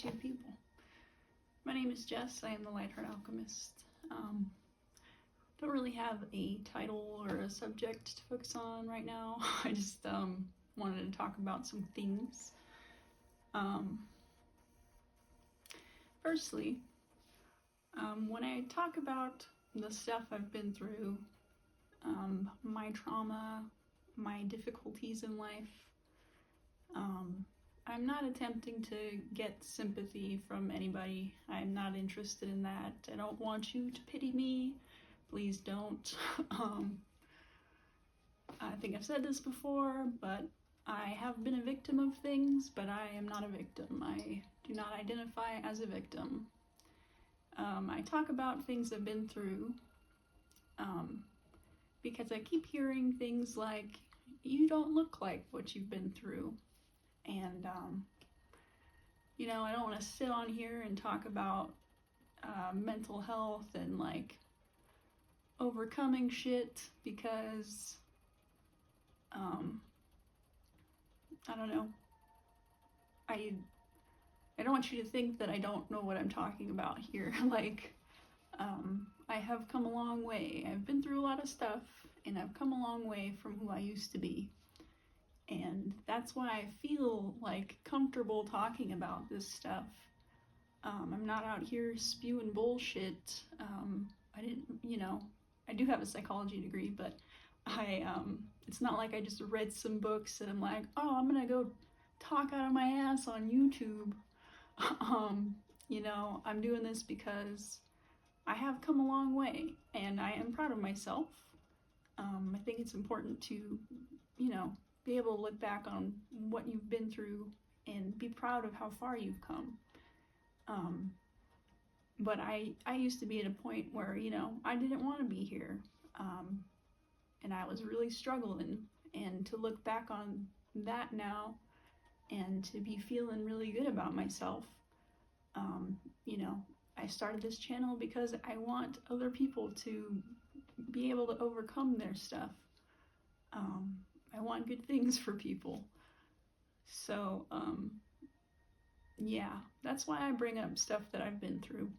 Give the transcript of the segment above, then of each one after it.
YouTube people. My name is Jess. I am the Lightheart Alchemist. Don't really have a title or a subject to focus on right now. I just wanted to talk about some things. Firstly, when I talk about the stuff I've been through, my trauma, my difficulties in life, I'm not attempting to get sympathy from anybody. I'm not interested in that. I don't want you to pity me. Please don't. I think I've said this before, but I have been a victim of things, but I am not a victim. I do not identify as a victim. I talk about things I've been through because I keep hearing things like, you don't look like what you've been through. And, I don't want to sit on here and talk about mental health and like overcoming shit because, I don't know. I don't want you to think that I don't know what I'm talking about here. I have come a long way. I've been through a lot of stuff, and I've come a long way from who I used to be. And that's why I feel like comfortable talking about this stuff. I'm not out here spewing bullshit. I do have a psychology degree, but it's not like I just read some books and I'm like, oh, I'm gonna go talk out of my ass on YouTube. I'm doing this because I have come a long way and I am proud of myself. I think it's important to, be able to look back on what you've been through and be proud of how far you've come. But I used to be at a point where, I didn't want to be here. And I was really struggling. And to look back on that now and to be feeling really good about myself, I started this channel because I want other people to be able to overcome their stuff. I want good things for people. So, that's why I bring up stuff that I've been through.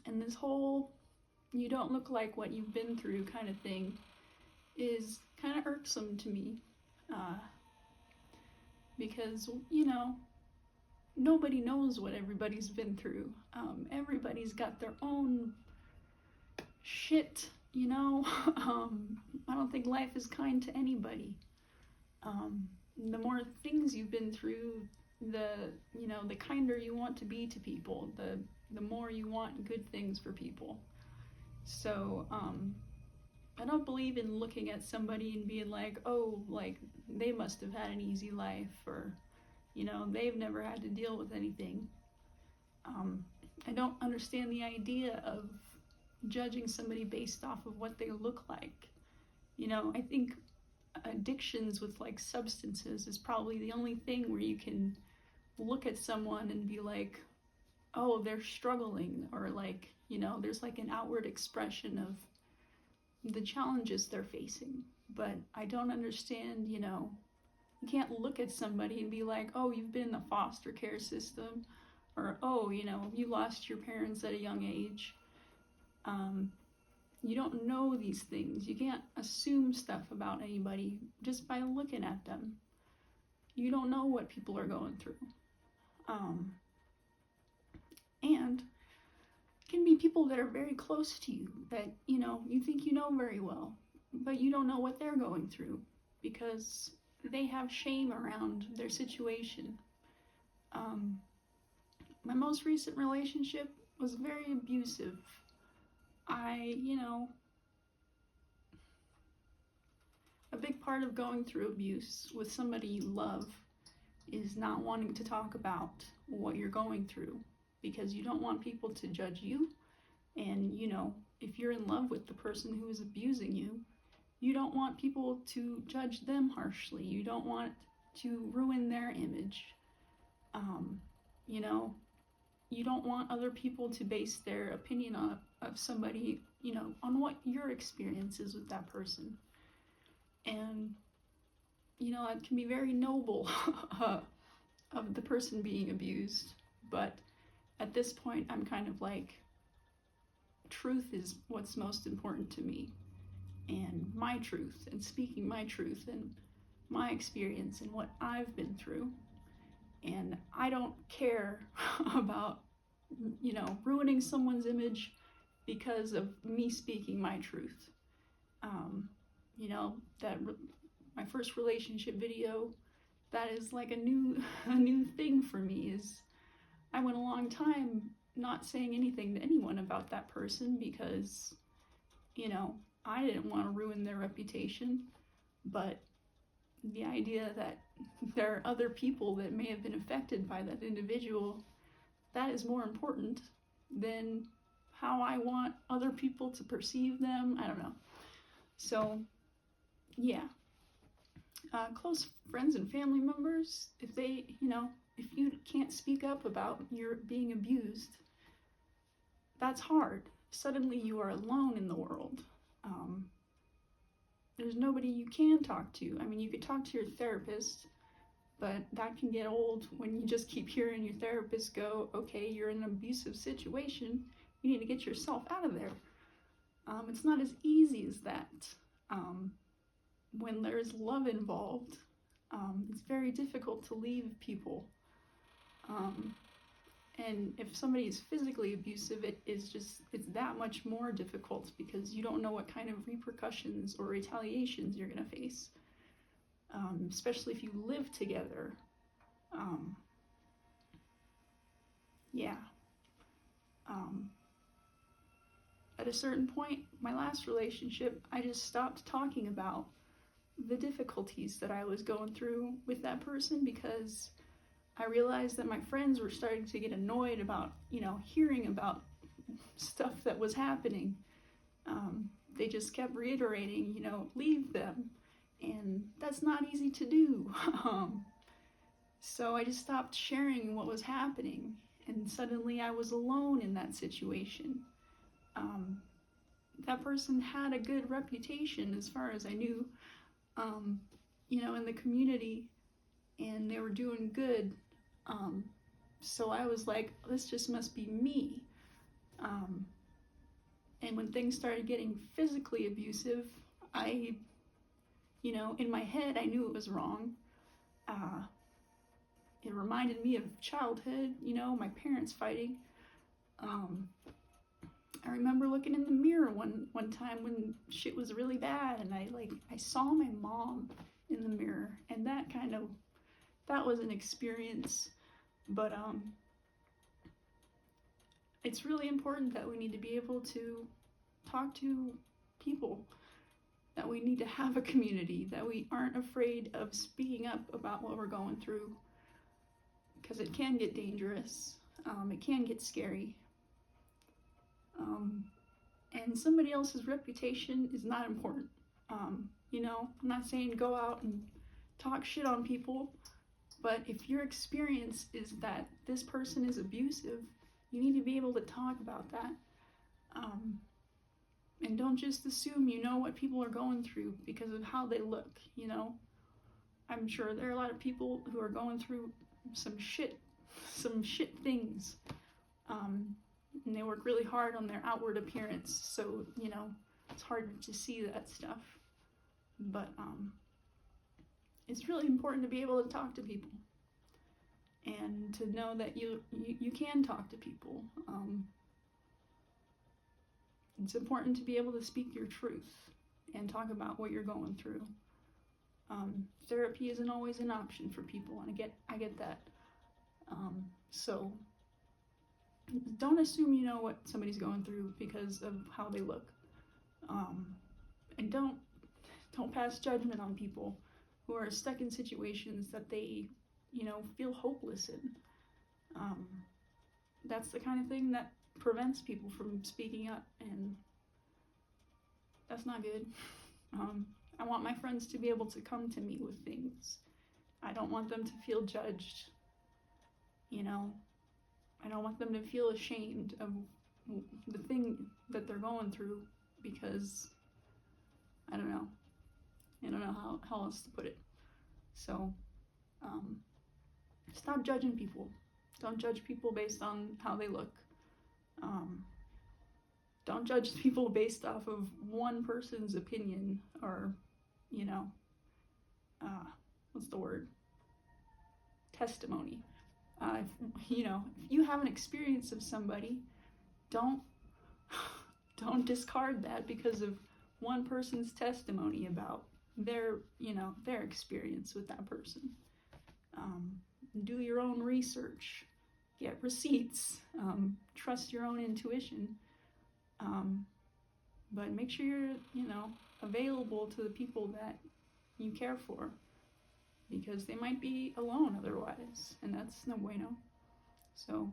And this whole you don't look like what you've been through kind of thing is kind of irksome to me. Because, nobody knows what everybody's been through. Everybody's got their own shit, I don't think life is kind to anybody. The more things you've been through, the kinder you want to be to people, the more you want good things for people. So, I don't believe in looking at somebody and being like, oh, like, they must have had an easy life, or, they've never had to deal with anything. I don't understand the idea of judging somebody based off of what they look like. I think addictions with like substances is probably the only thing where you can look at someone and be like, oh, they're struggling, or like, there's like an outward expression of the challenges they're facing. But I don't understand, you can't look at somebody and be like, oh, you've been in the foster care system, or, oh, you lost your parents at a young age. You don't know these things. You can't assume stuff about anybody just by looking at them. You don't know what people are going through. And it can be people that are very close to you that, you think you know very well, but you don't know what they're going through because they have shame around their situation. My most recent relationship was very abusive. A big part of going through abuse with somebody you love is not wanting to talk about what you're going through because you don't want people to judge you. And, if you're in love with the person who is abusing you, you don't want people to judge them harshly. You don't want to ruin their image. You don't want other people to base their opinion of somebody, on what your experience is with that person. And, it can be very noble of the person being abused, but at this point I'm kind of like, truth is what's most important to me, and my truth, and speaking my truth, and my experience, and what I've been through. And I don't care about, ruining someone's image because of me speaking my truth. My first relationship video, that is like a new thing for me. Is I went a long time not saying anything to anyone about that person because, I didn't want to ruin their reputation. But the idea that there are other people that may have been affected by that individual, that is more important than how I want other people to perceive them. I don't know. So, yeah. Close friends and family members, if you can't speak up about your being abused, that's hard. Suddenly you are alone in the world. There's nobody you can talk to. I mean, you could talk to your therapist, but that can get old when you just keep hearing your therapist go, okay, you're in an abusive situation, you need to get yourself out of there. It's not as easy as that. When there's love involved, it's very difficult to leave people. And if somebody is physically abusive, it's that much more difficult because you don't know what kind of repercussions or retaliations you're going to face, especially if you live together. At a certain point, my last relationship, I just stopped talking about the difficulties that I was going through with that person because I realized that my friends were starting to get annoyed about, hearing about stuff that was happening. They just kept reiterating, leave them. And that's not easy to do. So I just stopped sharing what was happening. And suddenly I was alone in that situation. That person had a good reputation as far as I knew, in the community, and they were doing good. So I was like, this just must be me. And when things started getting physically abusive, I, in my head, I knew it was wrong. It reminded me of childhood, my parents fighting. I remember looking in the mirror one time when shit was really bad, and I saw my mom in the mirror, and that was an experience. But it's really important that we need to be able to talk to people, that we need to have a community, that we aren't afraid of speaking up about what we're going through, because it can get dangerous, it can get scary. And somebody else's reputation is not important. I'm not saying go out and talk shit on people, but if your experience is that this person is abusive, you need to be able to talk about that. And don't just assume you know what people are going through because of how they look, I'm sure there are a lot of people who are going through some shit things. And they work really hard on their outward appearance, so, it's hard to see that stuff. But it's really important to be able to talk to people and to know that you can talk to people. It's important to be able to speak your truth and talk about what you're going through. Therapy isn't always an option for people, and I get that. So don't assume you know what somebody's going through because of how they look. And don't pass judgment on people who are stuck in situations that they, feel hopeless in. That's the kind of thing that prevents people from speaking up, and that's not good. I want my friends to be able to come to me with things. I don't want them to feel judged. I don't want them to feel ashamed of the thing that they're going through because I don't know how else to put it. So stop judging people. Don't judge people based on how they look. Don't judge people based off of one person's opinion or, you know, what's the word? Testimony. If you have an experience of somebody, don't discard that because of one person's testimony about their experience with that person. Do your own research, get receipts, trust your own intuition, but make sure you're, available to the people that you care for, because they might be alone otherwise, and that's no bueno. So,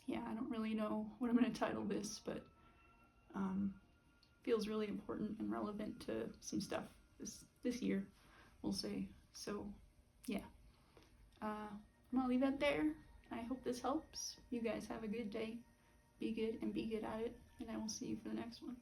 yeah, I don't really know what I'm going to title this, but feels really important and relevant to some stuff this year, we'll say. So, yeah. I'm going to leave that there. I hope this helps. You guys have a good day. Be good and be good at it, and I will see you for the next one.